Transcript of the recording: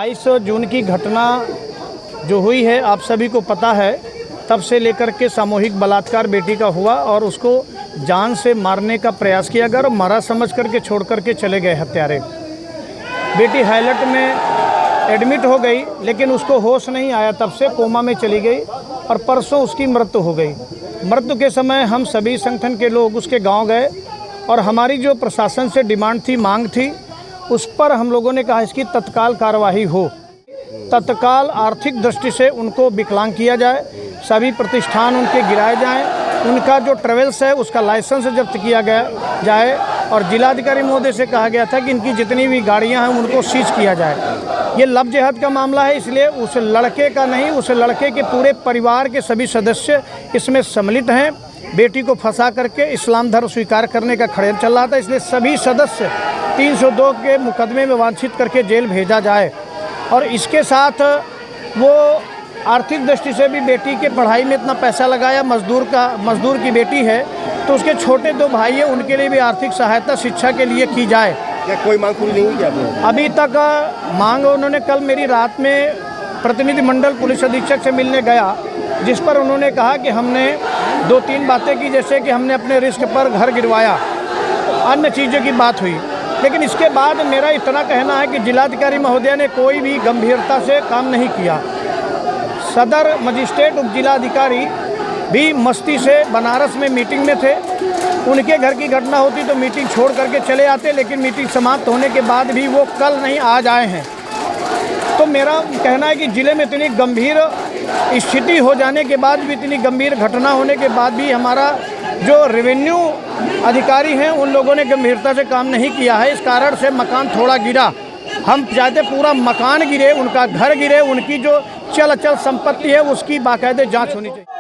22 जून की घटना जो हुई है आप सभी को पता है। तब से लेकर के सामूहिक बलात्कार बेटी का हुआ और उसको जान से मारने का प्रयास किया गया और मरा समझ करके छोड़ करके चले गए हत्यारे। बेटी हाईलैंड में एडमिट हो गई लेकिन उसको होश नहीं आया, तब से कोमा में चली गई और परसों उसकी मृत्यु हो गई। मृत्यु के समय हम सभी संगठन के लोग उसके गांव गए और हमारी जो प्रशासन से डिमांड थी, मांग थी, उस पर हम लोगों ने कहा इसकी तत्काल कार्रवाई हो, तत्काल आर्थिक दृष्टि से उनको विकलांग किया जाए, सभी प्रतिष्ठान उनके गिराए जाएं, उनका जो ट्रेवल्स है उसका लाइसेंस जब्त किया गया जाए और जिलाधिकारी महोदय से कहा गया था कि इनकी जितनी भी गाड़ियां हैं उनको सीज किया जाए। ये लव जिहाद का मामला है, इसलिए उस लड़के का नहीं, उस लड़के के पूरे परिवार के सभी सदस्य इसमें सम्मिलित हैं। बेटी को फंसा करके इस्लाम धर्म स्वीकार करने का षड्यंत्र चल रहा था, इसलिए सभी सदस्य 302 के मुकदमे में वांछित करके जेल भेजा जाए। और इसके साथ वो आर्थिक दृष्टि से भी बेटी के पढ़ाई में इतना पैसा लगाया, मजदूर की बेटी है तो उसके छोटे 2 भाई हैं, उनके लिए भी आर्थिक सहायता शिक्षा के लिए की जाए। क्या कोई मांग पूरी नहीं हुई क्या अभी तक? मांग उन्होंने कल मेरी रात में प्रतिनिधिमंडल पुलिस अधीक्षक से मिलने गया, जिस पर उन्होंने कहा कि हमने 2-3 बातें की, जैसे कि हमने अपने रिस्क पर घर गिरवाया, अन्य चीज़ों की बात हुई। लेकिन इसके बाद मेरा इतना कहना है कि जिलाधिकारी महोदय ने कोई भी गंभीरता से काम नहीं किया। सदर मजिस्ट्रेट उप जिलाधिकारी भी मस्ती से बनारस में मीटिंग में थे, उनके घर की घटना होती तो मीटिंग छोड़ करके चले आते, लेकिन मीटिंग समाप्त होने के बाद भी वो कल नहीं आज आए हैं। तो मेरा कहना है कि ज़िले में इतनी गंभीर स्थिति हो जाने के बाद भी, इतनी गंभीर घटना होने के बाद भी हमारा जो रेवेन्यू अधिकारी हैं उन लोगों ने गंभीरता से काम नहीं किया है। इस कारण से मकान थोड़ा गिरा, हम चाहते पूरा मकान गिरे, उनका घर गिरे, उनकी जो चल अचल संपत्ति है उसकी बाकायदे जांच होनी चाहिए।